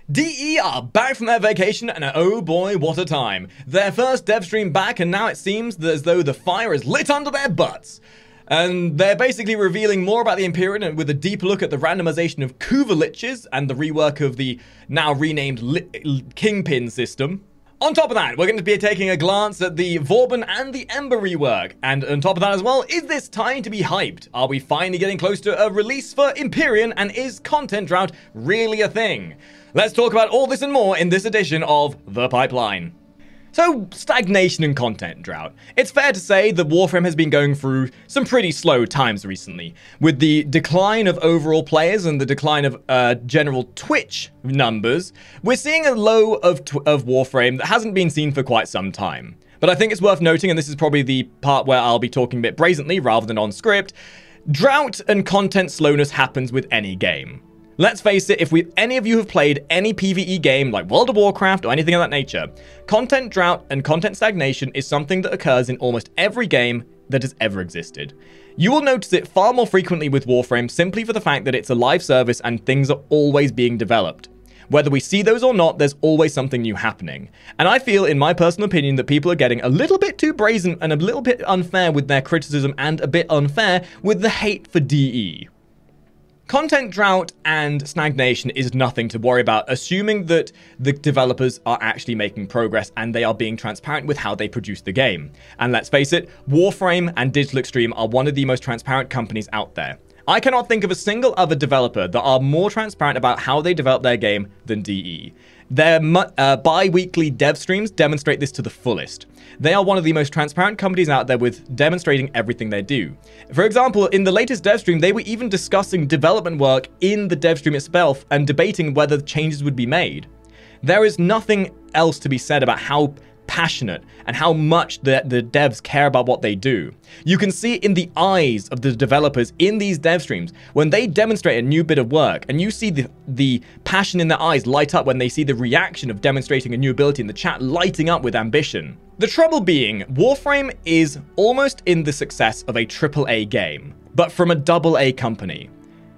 DE are back from their vacation, and oh boy, what a time. Their first dev stream back, and now it seems as though the fire is lit under their butts. And they're basically revealing more about the Empyrean with a deep look at the randomization of Kuva liches and the rework of the now renamed Kingpin system. On top of that, we're going to be taking a glance at the Vauben and the Ember rework. And on top of that as well, is this time to be hyped? Are we finally getting close to a release for Empyrean, and is content drought really a thing? Let's talk about all this and more in this edition of The Pipeline. So, stagnation and content drought. It's fair to say that Warframe has been going through some pretty slow times recently. With the decline of overall players and the decline of general Twitch numbers, we're seeing a low of Warframe that hasn't been seen for quite some time. But I think it's worth noting, and this is probably the part where I'll be talking a bit brazenly rather than on script, drought and content slowness happens with any game. Let's face it, if any of you have played any PvE game like World of Warcraft or anything of that nature, content drought and content stagnation is something that occurs in almost every game that has ever existed. You will notice it far more frequently with Warframe simply for the fact that it's a live service and things are always being developed. Whether we see those or not, there's always something new happening. And I feel, in my personal opinion, that people are getting a little bit too brazen and a little bit unfair with their criticism and a bit unfair with the hate for DE. Content drought and stagnation is nothing to worry about, assuming that the developers are actually making progress and they are being transparent with how they produce the game. And let's face it, Warframe and Digital Extreme are one of the most transparent companies out there. I cannot think of a single other developer that are more transparent about how they develop their game than DE. Their bi-weekly dev streams demonstrate this to the fullest. They are one of the most transparent companies out there with demonstrating everything they do. For example, in the latest dev stream, they were even discussing development work in the dev stream itself and debating whether changes would be made. There is nothing else to be said about how passionate and how much the devs care about what they do. You can see in the eyes of the developers in these dev streams when they demonstrate a new bit of work, and you see the passion in their eyes light up when they see the reaction of demonstrating a new ability in the chat lighting up with ambition. The trouble being, Warframe is almost in the success of a AAA game, but from a AA company.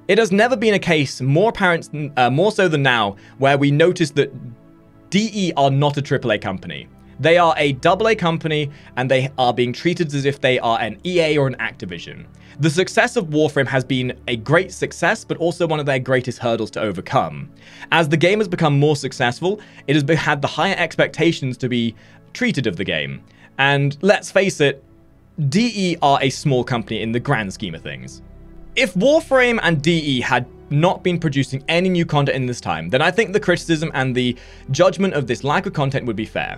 It has never been a case more apparent, more so than now, where we notice that DE are not a AAA company. They are a AA company, and they are being treated as if they are an EA or an Activision. The success of Warframe has been a great success, but also one of their greatest hurdles to overcome. As the game has become more successful, it has had the higher expectations to be treated of the game. And let's face it, DE are a small company in the grand scheme of things. If Warframe and DE had not been producing any new content in this time, then I think the criticism and the judgment of this lack of content would be fair.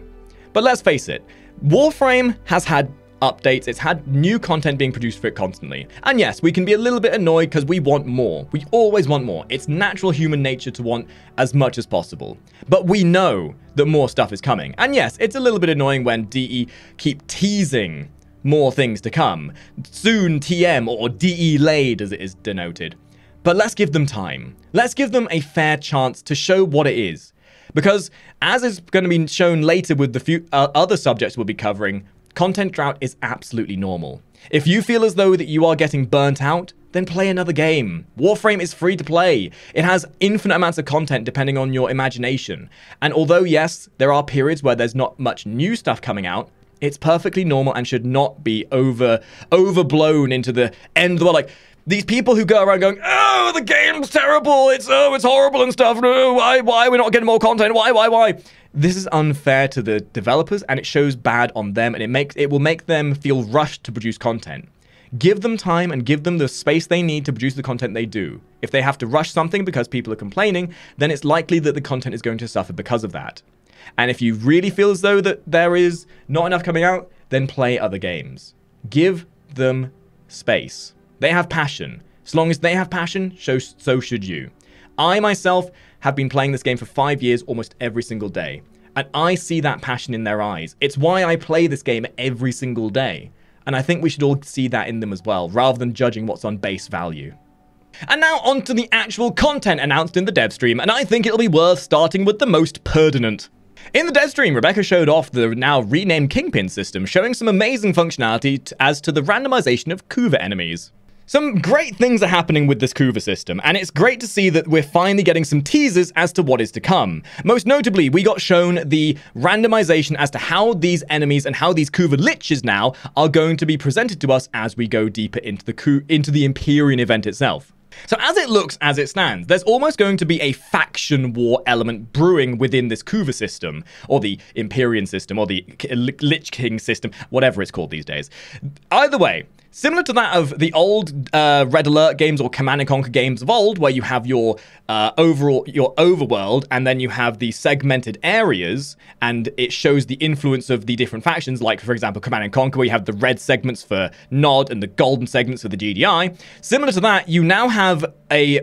But let's face it, Warframe has had updates, it's had new content being produced for it constantly. And yes, we can be a little bit annoyed because we want more. We always want more. It's natural human nature to want as much as possible. But we know that more stuff is coming. And yes, it's a little bit annoying when DE keep teasing more things to come. Soon TM, or DE laid as it is denoted. But let's give them time. Let's give them a fair chance to show what it is. Because, as is going to be shown later with the few other subjects we'll be covering, content drought is absolutely normal. If you feel as though that you are getting burnt out, then play another game. Warframe is free to play. It has infinite amounts of content depending on your imagination. And although, yes, there are periods where there's not much new stuff coming out, it's perfectly normal and should not be overblown into the end of the world. Like, these people who go around going, oh, the game's terrible, it's horrible and stuff, no, why are we not getting more content, why? This is unfair to the developers, and it shows bad on them, and it will make them feel rushed to produce content. Give them time and give them the space they need to produce the content they do. If they have to rush something because people are complaining, then it's likely that the content is going to suffer because of that. And if you really feel as though that there is not enough coming out, then play other games. Give them space. They have passion. As long as they have passion, so should you. I myself have been playing this game for 5 years almost every single day. And I see that passion in their eyes. It's why I play this game every single day. And I think we should all see that in them as well, rather than judging what's on base value. And now on to the actual content announced in the dev stream, and I think it'll be worth starting with the most pertinent. In the dev stream, Rebecca showed off the now renamed Kingpin system, showing some amazing functionality as to the randomization of Kuva enemies. Some great things are happening with this Kuva system, and it's great to see that we're finally getting some teasers as to what is to come. Most notably, we got shown the randomization as to how these enemies and how these Kuva liches now are going to be presented to us as we go deeper into the Empyrean event itself. So as it looks, as it stands, there's almost going to be a faction war element brewing within this Kuva system, or the Empyrean system, or the Lich King system, whatever it's called these days. Either way, similar to that of the old Red Alert games or Command & Conquer games of old, where you have your overworld, and then you have the segmented areas, and it shows the influence of the different factions, like, for example, Command & Conquer, where you have the red segments for Nod and the golden segments for the GDI. Similar to that, you now have a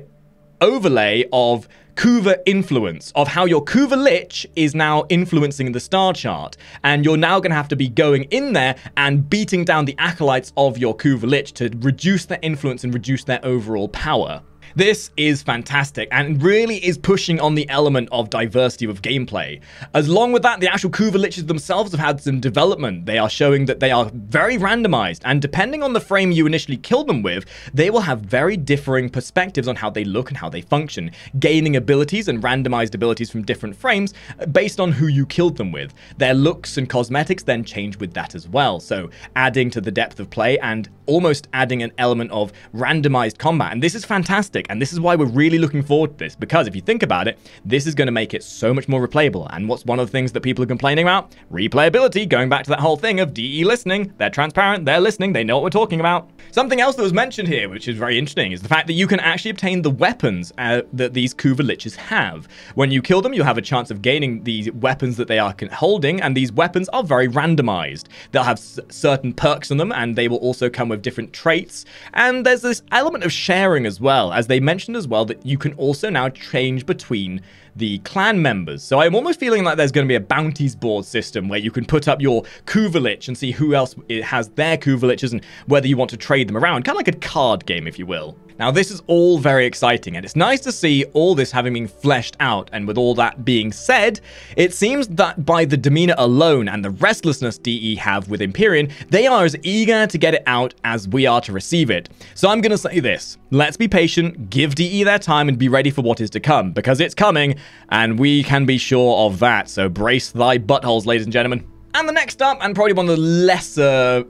overlay of Kuva influence, of how your Kuva Lich is now influencing the star chart, and you're now going to have to be going in there and beating down the acolytes of your Kuva Lich to reduce their influence and reduce their overall power. This is fantastic and really is pushing on the element of diversity of gameplay. Along with that, the actual Kuva Liches themselves have had some development. They are showing that they are very randomized, and depending on the frame you initially kill them with, they will have very differing perspectives on how they look and how they function, gaining abilities and randomized abilities from different frames based on who you killed them with. Their looks and cosmetics then change with that as well, so adding to the depth of play and almost adding an element of randomized combat. And this is fantastic. And this is why we're really looking forward to this, because if you think about it, this is going to make it so much more replayable. And what's one of the things that people are complaining about? Replayability, going back to that whole thing of DE listening. They're transparent, they're listening, they know what we're talking about. Something else that was mentioned here, which is very interesting, is the fact that you can actually obtain the weapons that these Kuva Liches have. When you kill them, you'll have a chance of gaining these weapons that they are holding, and these weapons are very randomized. They'll have certain perks on them, and they will also come with different traits. And there's this element of sharing as well, as they mentioned as well that you can also now change between the clan members. So I'm almost feeling like there's going to be a bounties board system where you can put up your Kuva Lich and see who else has their Kuva Liches and whether you want to trade them around. Kind of like a card game, if you will. Now, this is all very exciting, and it's nice to see all this having been fleshed out. And with all that being said, it seems that by the demeanor alone and the restlessness DE have with Empyrean, they are as eager to get it out as we are to receive it. So I'm going to say this. Let's be patient, give DE their time, and be ready for what is to come, because it's coming, and we can be sure of that. So brace thy buttholes, ladies and gentlemen. And the next up, and probably one of the lesser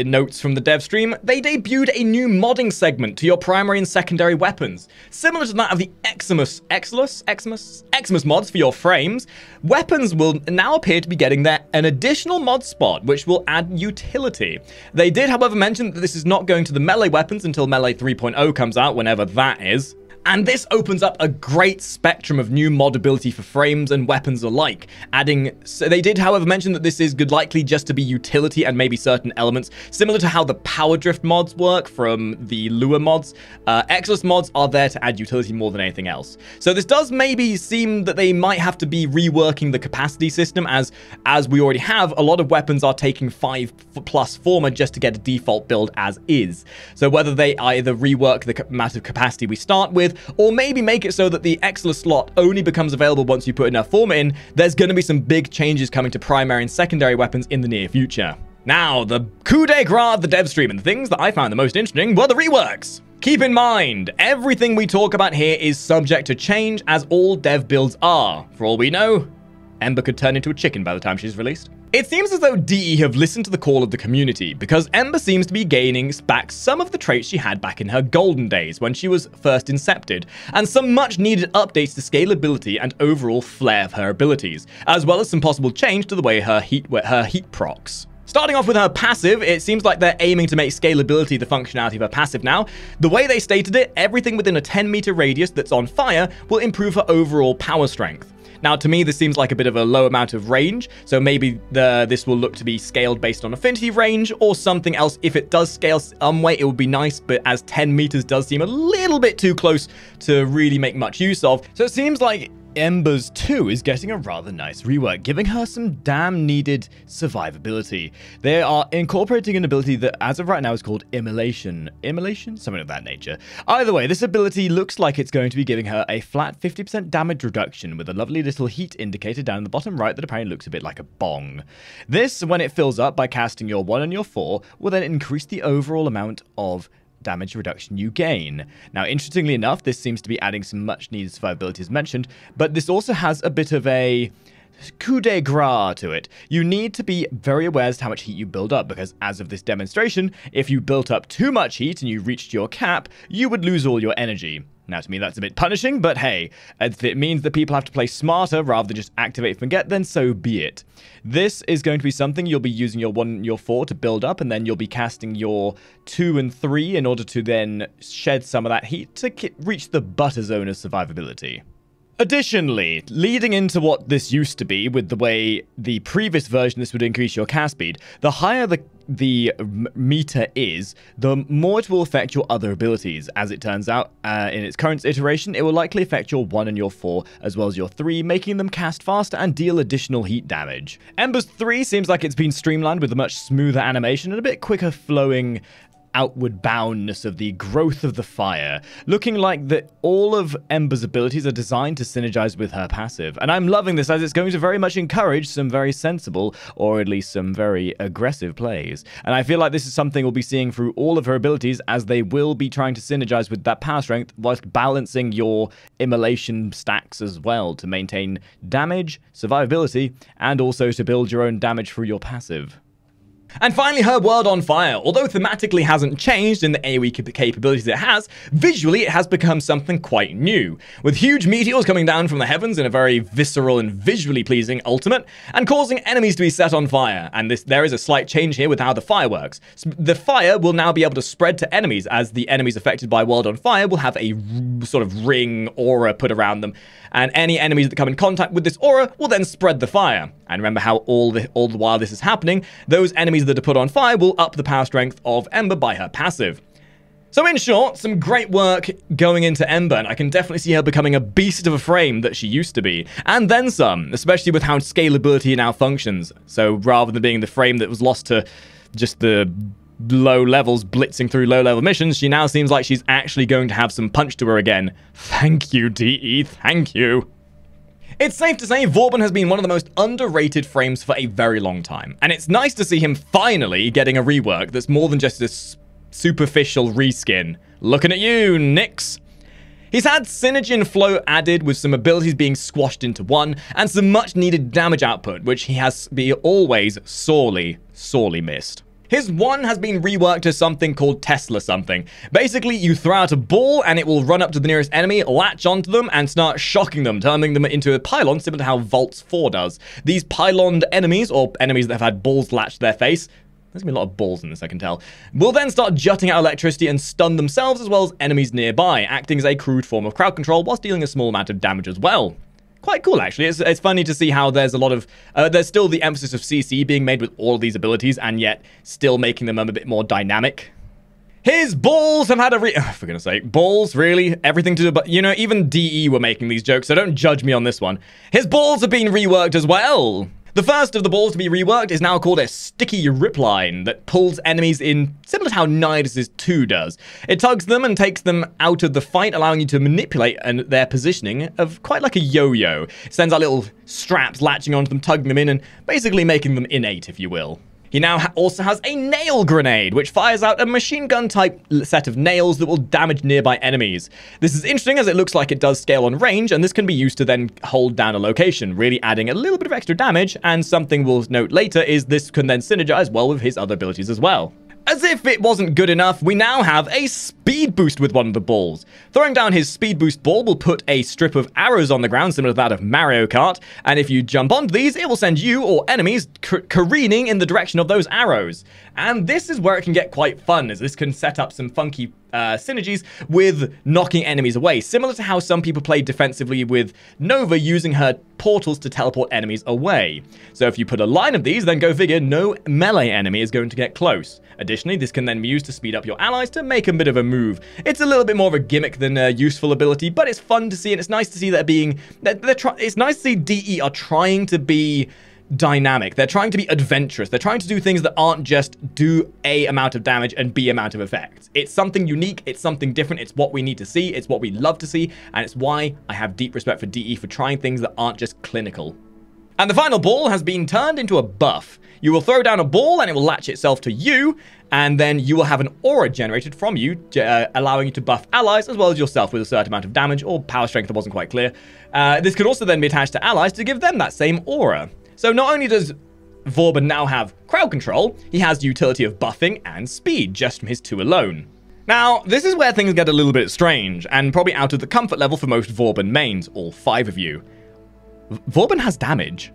notes from the dev stream, they debuted a new modding segment to your primary and secondary weapons. Similar to that of the Xmas mods for your frames, weapons will now appear to be getting an additional mod spot, which will add utility. They did, however, mention that this is not going to the melee weapons until Melee 3.0 comes out, whenever that is. And this opens up a great spectrum of new modability for frames and weapons alike. So they did, however, mention that this is likely just to be utility and maybe certain elements, similar to how the power drift mods work from the lure mods. Xmas mods are there to add utility more than anything else. So this does maybe seem that they might have to be reworking the capacity system, as we already have, a lot of weapons are taking 5+ former just to get a default build as is. So whether they either rework the massive capacity we start with, or maybe make it so that the Exla slot only becomes available once you put enough form in, there's going to be some big changes coming to primary and secondary weapons in the near future. Now, the coup de grace of the dev stream, and the things that I found the most interesting were the reworks. Keep in mind, everything we talk about here is subject to change, as all dev builds are. For all we know, Ember could turn into a chicken by the time she's released. It seems as though DE have listened to the call of the community, because Ember seems to be gaining back some of the traits she had back in her golden days when she was first incepted, and some much needed updates to scalability and overall flair of her abilities, as well as some possible change to the way her heat procs. Starting off with her passive, it seems like they're aiming to make scalability the functionality of her passive now. The way they stated it, everything within a 10-meter radius that's on fire will improve her overall power strength. Now, to me, this seems like a bit of a low amount of range, so maybe this will look to be scaled based on affinity range or something else. If it does scale some way, it would be nice, but as 10 meters does seem a little bit too close to really make much use of. So it seems like Ember's 2 is getting a rather nice rework, giving her some damn needed survivability. They are incorporating an ability that, as of right now, is called Immolation? Something of that nature. Either way, this ability looks like it's going to be giving her a flat 50% damage reduction with a lovely little heat indicator down in the bottom right that apparently looks a bit like a bong. This, when it fills up by casting your 1 and your 4, will then increase the overall amount of damage reduction you gain. Now, interestingly enough, this seems to be adding some much-needed survivability as mentioned, but this also has a bit of a coup de grace to it. You need to be very aware as to how much heat you build up, because as of this demonstration, if you built up too much heat and you reached your cap, you would lose all your energy. Now, to me, that's a bit punishing, but hey, if it means that people have to play smarter rather than just activate and forget, then so be it. This is going to be something you'll be using your 1 and your 4 to build up, and then you'll be casting your 2 and 3 in order to then shed some of that heat to reach the butter zone of survivability. Additionally, leading into what this used to be with the way the previous version this would increase your cast speed, the higher the meter is, the more it will affect your other abilities. As it turns out, in its current iteration, it will likely affect your 1 and your 4, as well as your 3, making them cast faster and deal additional heat damage. Ember's 3 seems like it's been streamlined with a much smoother animation and a bit quicker flowing outward boundness of the growth of the fire, looking like that all of Ember's abilities are designed to synergize with her passive. And I'm loving this, as it's going to very much encourage some very sensible, or at least some very aggressive plays. And I feel like this is something we'll be seeing through all of her abilities, as they will be trying to synergize with that power strength whilst balancing your immolation stacks as well to maintain damage, survivability, and also to build your own damage through your passive. And finally, her World on Fire. Although thematically hasn't changed in the AoE capabilities it has, visually it has become something quite new, with huge meteors coming down from the heavens in a very visceral and visually pleasing ultimate, and causing enemies to be set on fire. And there is a slight change here with how the fire works. The fire will now be able to spread to enemies, as the enemies affected by World on Fire will have a sort of ring aura put around them, and any enemies that come in contact with this aura will then spread the fire. And remember how all the while this is happening, those enemies that are put on fire will up the power strength of Ember by her passive. So in short, some great work going into Ember, and I can definitely see her becoming a beast of a frame that she used to be. And then some, especially with how scalability now functions. So rather than being the frame that was lost to just the low levels blitzing through low-level missions, she now seems like she's actually going to have some punch to her again. Thank you, DE, thank you. It's safe to say Vauben has been one of the most underrated frames for a very long time, and it's nice to see him finally getting a rework that's more than just this superficial reskin. Looking at you, Nix. He's had synergy and flow added, with some abilities being squashed into one, and some much needed damage output, which he has always sorely missed. His 1 has been reworked to something called Tesla something. Basically, you throw out a ball and it will run up to the nearest enemy, latch onto them, and start shocking them, turning them into a pylon, similar to how Vault's 4 does. These pyloned enemies, or enemies that have had balls latched to their face, there's gonna be a lot of balls in this, I can tell, will then start jutting out electricity and stun themselves as well as enemies nearby, acting as a crude form of crowd control whilst dealing a small amount of damage as well. Quite cool, actually. It's funny to see how there's a lot of... there's still the emphasis of CC being made with all of these abilities, and yet still making them a bit more dynamic. His balls have had a for goodness sake, balls, really? Everything to do... But, you know, even DE were making these jokes, so don't judge me on this one. His balls have been reworked as well. The first of the balls to be reworked is now called a sticky rip line that pulls enemies in, similar to how Nidus' 2 does. It tugs them and takes them out of the fight, allowing you to manipulate their positioning of quite like a yo-yo. It sends out little straps latching onto them, tugging them in, and basically making them innate, if you will. He now also has a nail grenade, which fires out a machine gun type set of nails that will damage nearby enemies. This is interesting as it looks like it does scale on range, and this can be used to then hold down a location, really adding a little bit of extra damage. And something we'll note later is this can then synergize well with his other abilities as well. As if it wasn't good enough, we now have a speed boost with one of the balls. Throwing down his speed boost ball will put a strip of arrows on the ground, similar to that of Mario Kart, and if you jump onto these, it will send you or enemies careening in the direction of those arrows. And this is where it can get quite fun, as this can set up some funky synergies with knocking enemies away, similar to how some people play defensively with Nova using her portals to teleport enemies away. So if you put a line of these, then go figure, no melee enemy is going to get close. Additionally, this can then be used to speed up your allies to make a bit of a move. It's a little bit more of a gimmick than a useful ability, but it's fun to see, and it's nice to see that it's nice to see DE are trying to be dynamic. They're trying to be adventurous. They're trying to do things that aren't just do A amount of damage and B amount of effect. It's something unique. It's something different. It's what we need to see. It's what we love to see. And it's why I have deep respect for DE for trying things that aren't just clinical. And the final ball has been turned into a buff. You will throw down a ball and it will latch itself to you, and then you will have an aura generated from you, allowing you to buff allies as well as yourself with a certain amount of damage or power strength that wasn't quite clear. This could also then be attached to allies to give them that same aura. So not only does Vauben now have crowd control, he has the utility of buffing and speed just from his 2 alone. Now, this is where things get a little bit strange, and probably out of the comfort level for most Vauben mains, all 5 of you. Vauben has damage.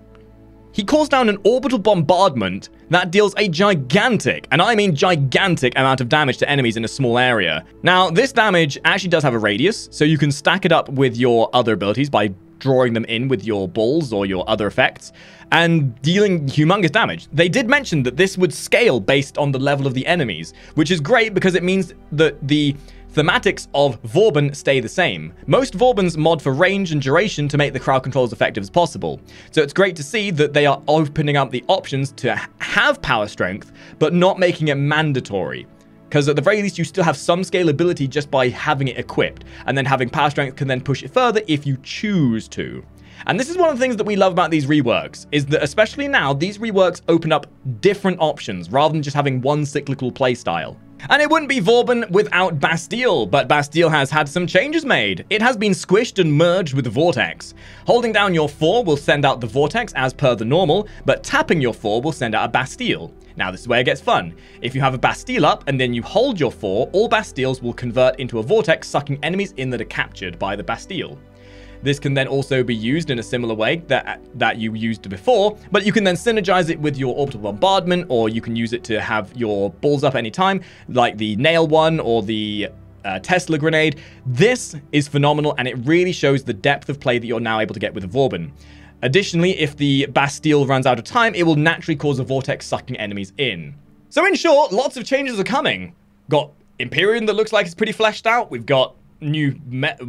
He calls down an orbital bombardment that deals a gigantic, and I mean gigantic, amount of damage to enemies in a small area. Now, this damage actually does have a radius, so you can stack it up with your other abilities by drawing them in with your balls or your other effects, and dealing humongous damage. They did mention that this would scale based on the level of the enemies, which is great because it means that the thematics of Vauben stay the same. Most Vaubens mod for range and duration to make the crowd control as effective as possible. So it's great to see that they are opening up the options to have power strength, but not making it mandatory. Because at the very least, you still have some scalability just by having it equipped. And then having power strength can then push it further if you choose to. And this is one of the things that we love about these reworks, is that especially now, these reworks open up different options rather than just having one cyclical playstyle. And it wouldn't be Vauben without Bastille, but Bastille has had some changes made. It has been squished and merged with the Vortex. Holding down your 4 will send out the Vortex as per the normal, but tapping your 4 will send out a Bastille. Now this is where it gets fun. If you have a Bastille up and then you hold your 4, all Bastilles will convert into a Vortex, sucking enemies in that are captured by the Bastille. This can then also be used in a similar way that you used before, but you can then synergize it with your orbital bombardment, or you can use it to have your balls up anytime, like the nail one or the Tesla grenade. This is phenomenal, and it really shows the depth of play that you're now able to get with a Vauben. Additionally, if the Bastille runs out of time, it will naturally cause a vortex sucking enemies in. So in short, lots of changes are coming. Got Empyrean that looks like it's pretty fleshed out. We've got new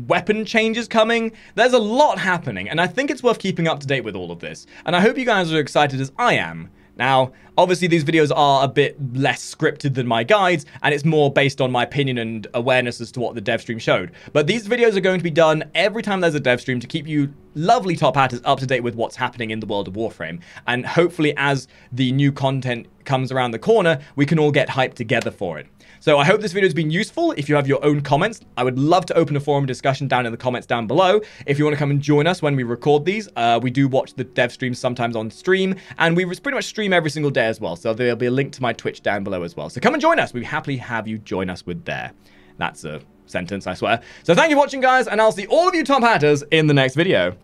weapon changes coming. There's a lot happening, and I think it's worth keeping up to date with all of this. And I hope you guys are excited as I am. Now, obviously these videos are a bit less scripted than my guides, and it's more based on my opinion and awareness as to what the dev stream showed. But these videos are going to be done every time there's a dev stream to keep you lovely top hatters up to date with what's happening in the world of Warframe. And hopefully as the new content comes around the corner, we can all get hyped together for it. So I hope this video has been useful. If you have your own comments, I would love to open a forum discussion down in the comments down below. If you want to come and join us when we record these, we do watch the dev streams sometimes on stream, and we pretty much stream every single day as well. So there'll be a link to my Twitch down below as well. So come and join us. We happily have you join us with there. That's a sentence, I swear. So thank you for watching, guys, and I'll see all of you top hatters in the next video.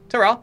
Ta-ra!